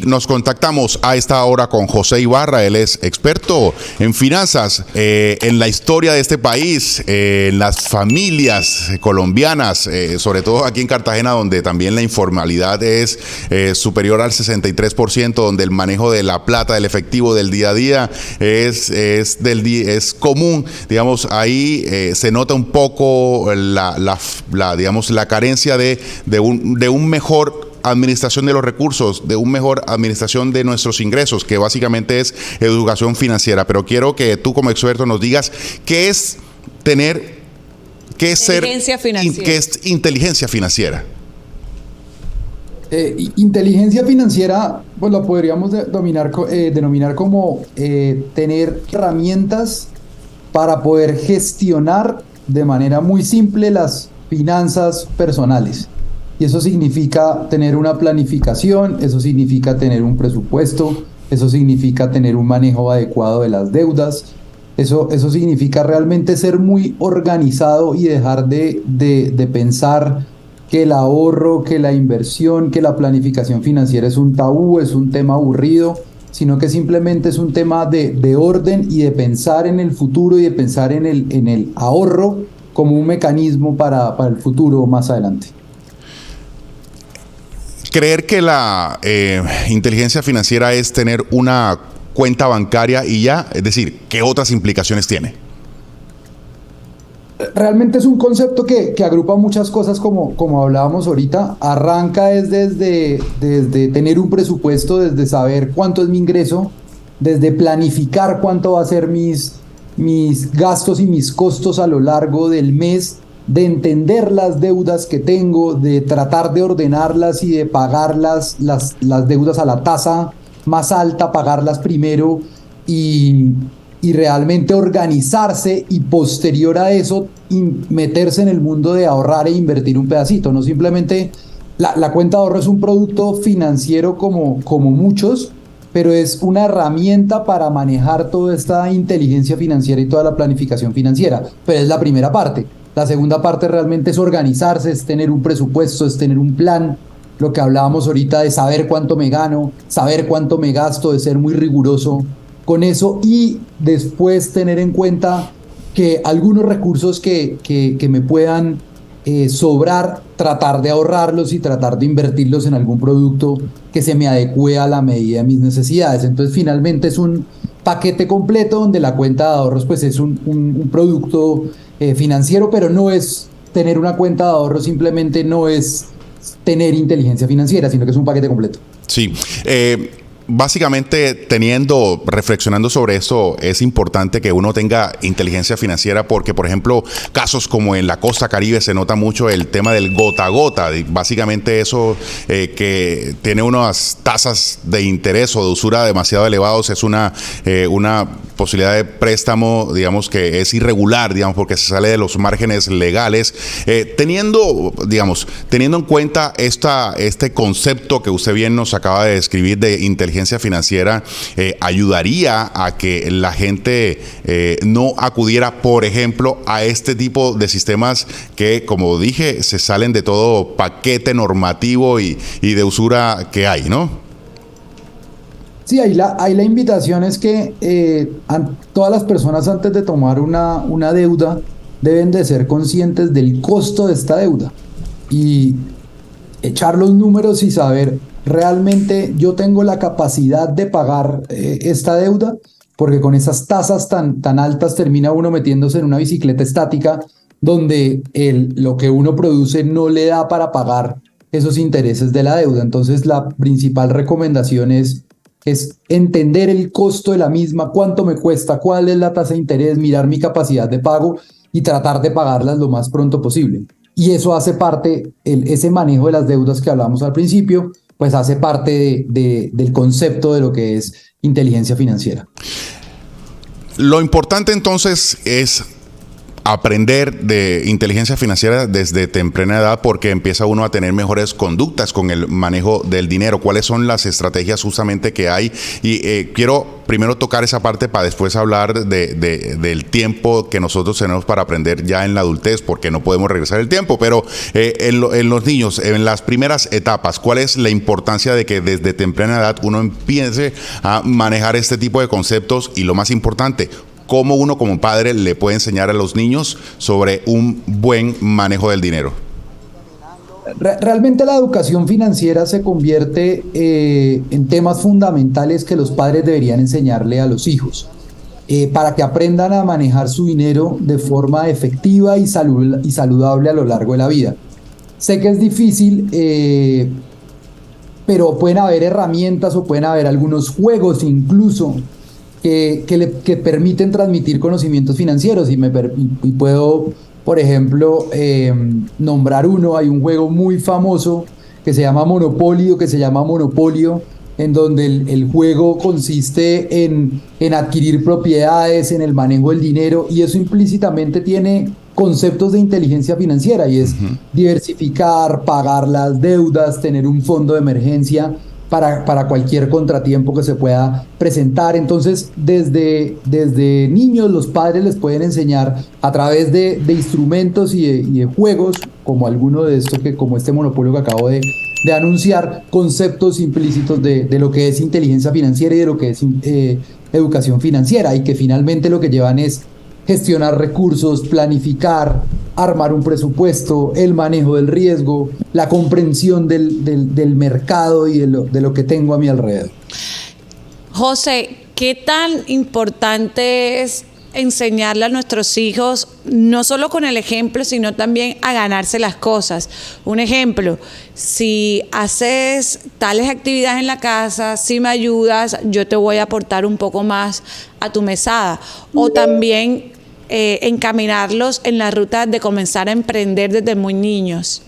nos contactamos a esta hora con José Ibarra. Él es experto en finanzas, en la historia de este país, en las familias colombianas, sobre todo aquí en Cartagena, donde también la informalidad es superior al 63%, donde el manejo de la plata, del efectivo del día a día es común. Digamos, ahí se nota un poco digamos, la carencia de un mejor administración de los recursos, de una mejor administración de nuestros ingresos, que básicamente es educación financiera. Pero quiero que tú como experto nos digas qué es inteligencia financiera. Inteligencia financiera, pues lo podríamos denominar como tener herramientas para poder gestionar de manera muy simple las finanzas personales. Y eso significa tener una planificación, eso significa tener un presupuesto, eso significa tener un manejo adecuado de las deudas, eso significa realmente ser muy organizado y dejar de pensar que el ahorro, que la inversión, que la planificación financiera es un tabú, es un tema aburrido, sino que simplemente es un tema de orden y de pensar en el futuro y de pensar en el ahorro como un mecanismo para el futuro más adelante. Creer que la inteligencia financiera es tener una cuenta bancaria y ya, es decir, ¿qué otras implicaciones tiene? Realmente es un concepto que agrupa muchas cosas como hablábamos ahorita. Arranca desde tener un presupuesto, desde saber cuánto es mi ingreso, desde planificar cuánto va a ser mis gastos y mis costos a lo largo del mes, de entender las deudas que tengo, de tratar de ordenarlas y de pagar las deudas a la tasa más alta, pagarlas primero y realmente organizarse y posterior a eso meterse en el mundo de ahorrar e invertir un pedacito. No simplemente la cuenta de ahorro es un producto financiero como muchos, pero es una herramienta para manejar toda esta inteligencia financiera y toda la planificación financiera. Pero es la primera parte. La segunda parte realmente es organizarse, es tener un presupuesto, es tener un plan. Lo que hablábamos ahorita de saber cuánto me gano, saber cuánto me gasto, de ser muy riguroso con eso y después tener en cuenta que algunos recursos que me puedan sobrar, tratar de ahorrarlos y tratar de invertirlos en algún producto que se me adecue a la medida de mis necesidades. Entonces finalmente es un paquete completo donde la cuenta de ahorros pues es un producto financiero, pero no es tener una cuenta de ahorros, simplemente no es tener inteligencia financiera, sino que es un paquete completo. Sí, básicamente reflexionando sobre esto, es importante que uno tenga inteligencia financiera porque, por ejemplo, casos como en la costa Caribe se nota mucho el tema del gota a gota. Básicamente eso que tiene unas tasas de interés o de usura demasiado elevados, es una posibilidad de préstamo, digamos, que es irregular, digamos, porque se sale de los márgenes legales. Teniendo en cuenta este concepto que usted bien nos acaba de describir de inteligencia financiera, ayudaría a que la gente no acudiera, por ejemplo, a este tipo de sistemas que, como dije, se salen de todo paquete normativo y de usura que hay, ¿no? Sí, ahí la invitación es que todas las personas antes de tomar una deuda deben de ser conscientes del costo de esta deuda y echar los números y saber realmente yo tengo la capacidad de pagar esta deuda, porque con esas tasas tan altas termina uno metiéndose en una bicicleta estática donde lo que uno produce no le da para pagar esos intereses de la deuda. Entonces la principal recomendación es entender el costo de la misma, cuánto me cuesta, cuál es la tasa de interés, mirar mi capacidad de pago y tratar de pagarlas lo más pronto posible. Y eso hace parte, ese manejo de las deudas que hablamos al principio, pues hace parte del concepto de lo que es inteligencia financiera. Lo importante entonces es aprender de inteligencia financiera desde temprana edad porque empieza uno a tener mejores conductas con el manejo del dinero? ¿Cuáles son las estrategias justamente que hay? Y quiero primero tocar esa parte para después hablar del tiempo que nosotros tenemos para aprender ya en la adultez, porque no podemos regresar el tiempo, pero en los niños, en las primeras etapas, ¿cuál es la importancia de que desde temprana edad uno empiece a manejar este tipo de conceptos? Y lo más importante, ¿cómo uno como padre le puede enseñar a los niños sobre un buen manejo del dinero? Realmente la educación financiera se convierte en temas fundamentales que los padres deberían enseñarle a los hijos, para que aprendan a manejar su dinero de forma efectiva y saludable a lo largo de la vida. Sé que es difícil, pero pueden haber herramientas o pueden haber algunos juegos incluso que permiten transmitir conocimientos financieros y puedo, por ejemplo, nombrar uno. Hay un juego muy famoso que se llama Monopolio, en donde el juego consiste en adquirir propiedades, en el manejo del dinero, y eso implícitamente tiene conceptos de inteligencia financiera, y es diversificar, pagar las deudas, tener un fondo de emergencia para cualquier contratiempo que se pueda presentar. Entonces, desde niños los padres les pueden enseñar a través de instrumentos y de juegos, como alguno de estos, como este Monopolio que acabo de anunciar, conceptos implícitos de lo que es inteligencia financiera y de lo que es educación financiera, y que finalmente lo que llevan es gestionar recursos, planificar, armar un presupuesto, el manejo del riesgo, la comprensión del mercado y de lo que tengo a mi alrededor. José, ¿qué tan importante es enseñarle a nuestros hijos, no solo con el ejemplo, sino también a ganarse las cosas? Un ejemplo, si haces tales actividades en la casa, si me ayudas, yo te voy a aportar un poco más a tu mesada. O también encaminarlos en la ruta de comenzar a emprender desde muy niños.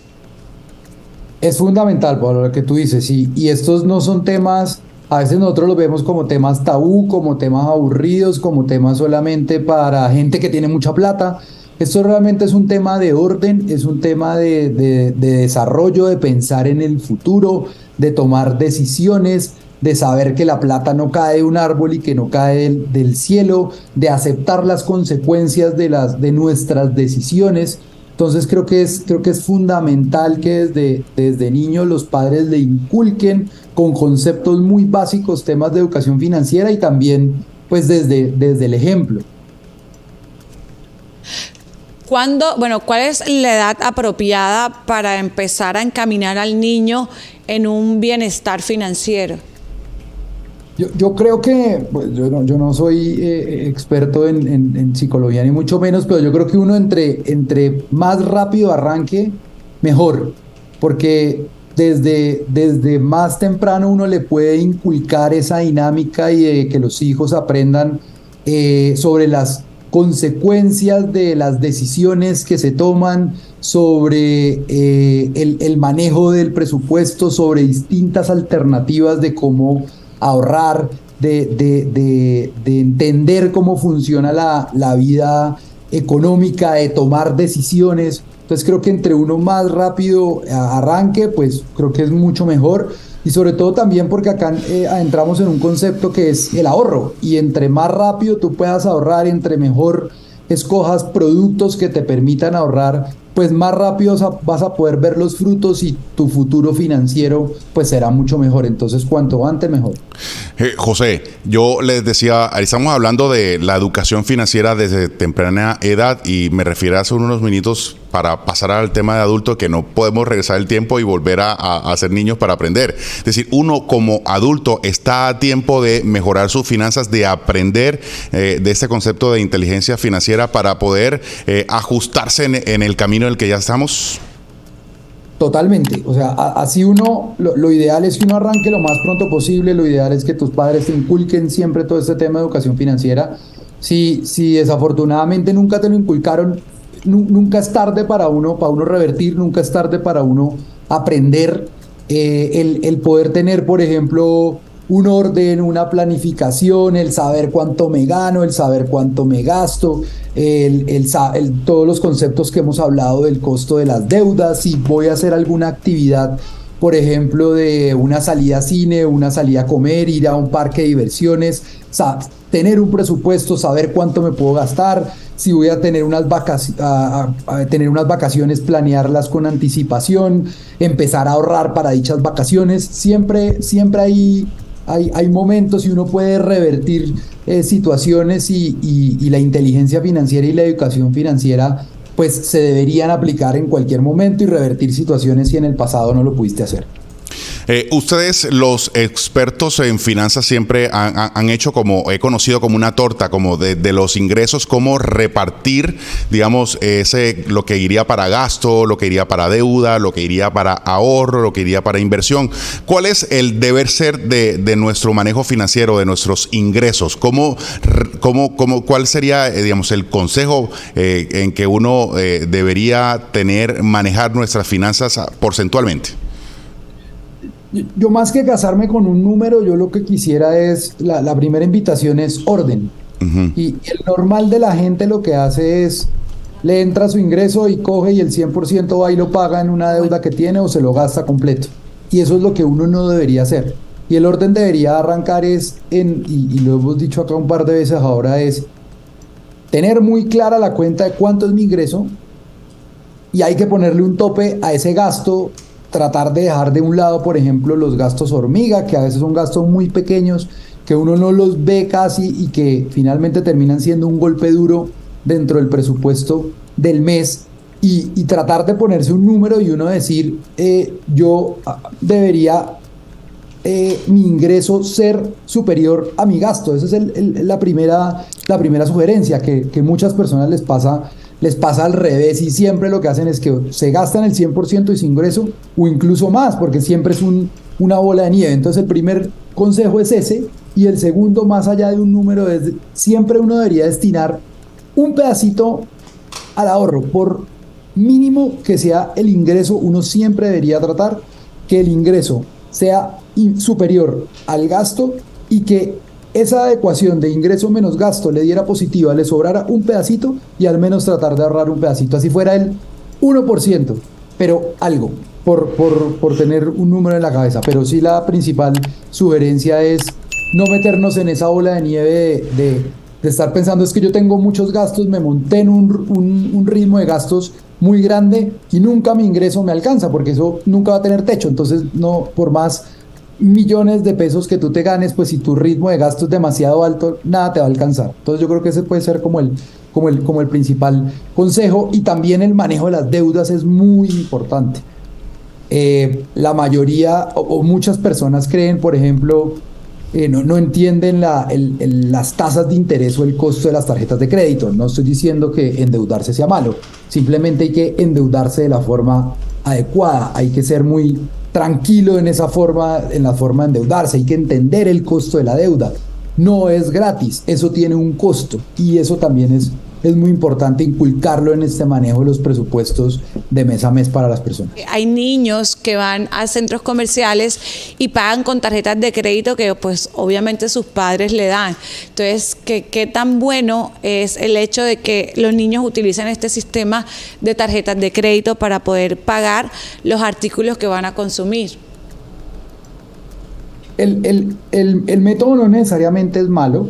Es fundamental, Pablo, lo que tú dices, y estos no son temas, a veces nosotros los vemos como temas tabú, como temas aburridos, como temas solamente para gente que tiene mucha plata. Esto realmente es un tema de orden, es un tema de desarrollo, de pensar en el futuro, de tomar decisiones, de saber que la plata no cae de un árbol y que no cae del cielo, de aceptar las consecuencias de nuestras decisiones. Entonces creo que es fundamental que desde niños los padres le inculquen con conceptos muy básicos temas de educación financiera, y también pues desde el ejemplo. ¿Cuál es la edad apropiada para empezar a encaminar al niño en un bienestar financiero? Yo creo que, pues, yo no soy experto en psicología ni mucho menos, pero yo creo que uno entre más rápido arranque, mejor, porque desde más temprano uno le puede inculcar esa dinámica y de que los hijos aprendan sobre las consecuencias de las decisiones que se toman, sobre el manejo del presupuesto, sobre distintas alternativas de cómo ahorrar, de entender cómo funciona la vida económica, de tomar decisiones. Entonces creo que entre uno más rápido arranque, pues creo que es mucho mejor, y sobre todo también porque acá entramos en un concepto que es el ahorro, y entre más rápido tú puedas ahorrar, entre mejor escojas productos que te permitan ahorrar, pues más rápido vas a poder ver los frutos, y tu futuro financiero pues será mucho mejor. Entonces cuanto antes mejor. José, yo les decía, estamos hablando de la educación financiera desde temprana edad, y me refiero hace unos minutos para pasar al tema de adulto, que no podemos regresar el tiempo y volver a ser niños para aprender. Es decir, uno como adulto está a tiempo de mejorar sus finanzas, de aprender de este concepto de inteligencia financiera para poder ajustarse en el camino en el que ya estamos. Totalmente, o sea, así lo ideal es que uno arranque lo más pronto posible. Lo ideal es que tus padres te inculquen siempre todo este tema de educación financiera. Si desafortunadamente nunca te lo inculcaron, nunca es tarde para uno revertir, nunca es tarde para uno aprender, el poder tener, por ejemplo, un orden, una planificación, el saber cuánto me gano, el saber cuánto me gasto, todos los conceptos que hemos hablado del costo de las deudas, si voy a hacer alguna actividad, por ejemplo, de una salida a cine, una salida a comer, ir a un parque de diversiones, tener un presupuesto, saber cuánto me puedo gastar, si voy a tener unas vacaciones, planearlas con anticipación, empezar a ahorrar para dichas vacaciones. Siempre hay momentos y uno puede revertir situaciones y la inteligencia financiera y la educación financiera pues se deberían aplicar en cualquier momento y revertir situaciones si en el pasado no lo pudiste hacer. Ustedes, los expertos en finanzas, siempre han hecho como, he conocido como una torta, como de los ingresos, cómo repartir, digamos, lo que iría para gasto, lo que iría para deuda, lo que iría para ahorro, lo que iría para inversión. ¿Cuál es el deber ser de nuestro manejo financiero, de nuestros ingresos? ¿Cuál sería, digamos, el consejo en que uno debería manejar nuestras finanzas porcentualmente? Yo más que casarme con un número, yo lo que quisiera es, la primera invitación es orden. Uh-huh. Y el normal de la gente lo que hace es, le entra su ingreso y coge y el 100% va y lo paga en una deuda que tiene o se lo gasta completo. Y eso es lo que uno no debería hacer. Y el orden debería arrancar y lo hemos dicho acá un par de veces ahora, es tener muy clara la cuenta de cuánto es mi ingreso y hay que ponerle un tope a ese gasto. Tratar de dejar de un lado, por ejemplo, los gastos hormiga, que a veces son gastos muy pequeños, que uno no los ve casi y que finalmente terminan siendo un golpe duro dentro del presupuesto del mes, y tratar de ponerse un número y uno decir, yo debería mi ingreso ser superior a mi gasto. Esa es la primera sugerencia, que muchas personas les pasa al revés y siempre lo que hacen es que se gastan el 100% de su ingreso o incluso más, porque siempre es una bola de nieve. Entonces el primer consejo es ese, y el segundo, más allá de un número, es siempre uno debería destinar un pedacito al ahorro. Por mínimo que sea el ingreso, uno siempre debería tratar que el ingreso sea superior al gasto y que esa ecuación de ingreso menos gasto le diera positiva, le sobrara un pedacito y al menos tratar de ahorrar un pedacito, así fuera el 1%, pero algo, por tener un número en la cabeza. Pero sí, la principal sugerencia es no meternos en esa bola de nieve de estar pensando, es que yo tengo muchos gastos, me monté en un ritmo de gastos muy grande y nunca mi ingreso me alcanza, porque eso nunca va a tener techo. Entonces, no, por más millones de pesos que tú te ganes, pues si tu ritmo de gasto es demasiado alto, nada te va a alcanzar. Entonces yo creo que ese puede ser como el principal consejo. Y también el manejo de las deudas es muy importante. La mayoría o muchas personas creen, por ejemplo, no entienden las tasas de interés o el costo de las tarjetas de crédito. No estoy diciendo que endeudarse sea malo, simplemente hay que endeudarse de la forma adecuada. Hay que ser muy tranquilo en la forma de endeudarse. Hay que entender el costo de la deuda. No es gratis, eso tiene un costo, y eso también es muy importante inculcarlo en este manejo de los presupuestos de mes a mes para las personas. Hay niños que van a centros comerciales y pagan con tarjetas de crédito que pues obviamente sus padres le dan. Entonces, ¿qué tan bueno es el hecho de que los niños utilicen este sistema de tarjetas de crédito para poder pagar los artículos que van a consumir? El método no necesariamente es malo.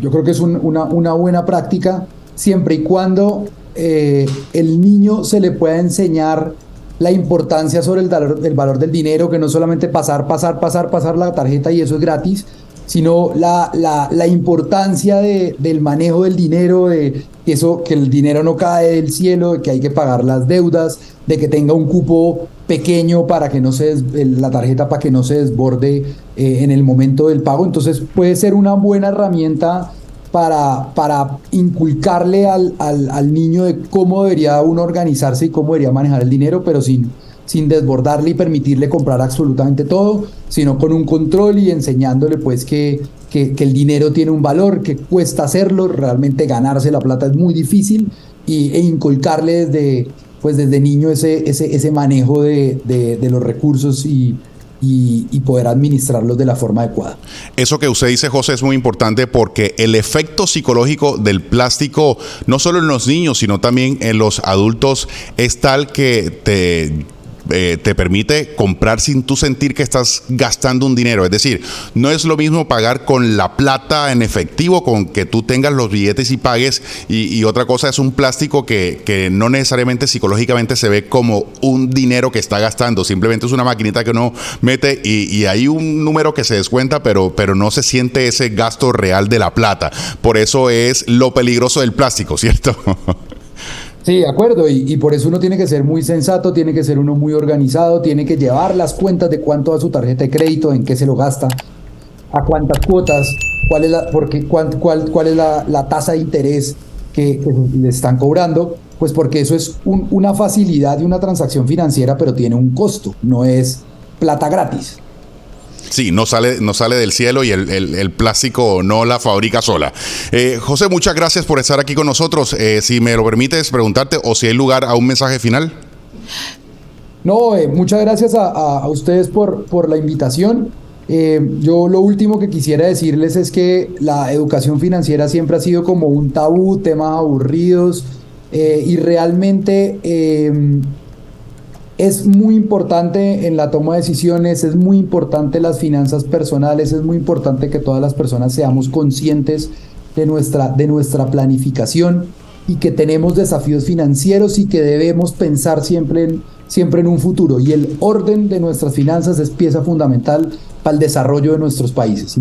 Yo creo que es una buena práctica siempre y cuando el niño se le pueda enseñar la importancia sobre el valor del dinero, que no solamente pasar la tarjeta y eso es gratis, sino la importancia del manejo del dinero, de eso, que el dinero no cae del cielo, de que hay que pagar las deudas, de que tenga un cupo pequeño para que la tarjeta para que no se desborde en el momento del pago. Entonces puede ser una buena herramienta para inculcarle al niño de cómo debería uno organizarse y cómo debería manejar el dinero, pero sin desbordarle y permitirle comprar absolutamente todo, sino con un control y enseñándole pues que el dinero tiene un valor, que cuesta hacerlo, realmente ganarse la plata es muy difícil, e inculcarle desde niño ese manejo de los recursos y y poder administrarlos de la forma adecuada. Eso que usted dice, José, es muy importante porque el efecto psicológico del plástico, no solo en los niños, sino también en los adultos, es tal que te permite comprar sin tú sentir que estás gastando un dinero. Es decir, no es lo mismo pagar con la plata en efectivo, con que tú tengas los billetes y pagues, y otra cosa es un plástico que no necesariamente psicológicamente se ve como un dinero que está gastando, simplemente es una maquinita que uno mete y hay un número que se descuenta, pero no se siente ese gasto real de la plata. Por eso es lo peligroso del plástico, ¿cierto? Sí, de acuerdo, y por eso uno tiene que ser muy sensato, tiene que ser uno muy organizado, tiene que llevar las cuentas de cuánto da su tarjeta de crédito, en qué se lo gasta, a cuántas cuotas, cuál es la tasa de interés que le están cobrando, pues porque eso es una facilidad de una transacción financiera, pero tiene un costo, no es plata gratis. Sí, no sale del cielo y el plástico no la fabrica sola. José, muchas gracias por estar aquí con nosotros. Si me lo permites preguntarte o si hay lugar a un mensaje final. No, muchas gracias a ustedes por la invitación. Yo lo último que quisiera decirles es que la educación financiera siempre ha sido como un tabú, temas aburridos, y realmente es muy importante en la toma de decisiones, es muy importante las finanzas personales, es muy importante que todas las personas seamos conscientes de nuestra planificación y que tenemos desafíos financieros y que debemos pensar siempre en un futuro. Y el orden de nuestras finanzas es pieza fundamental para el desarrollo de nuestros países.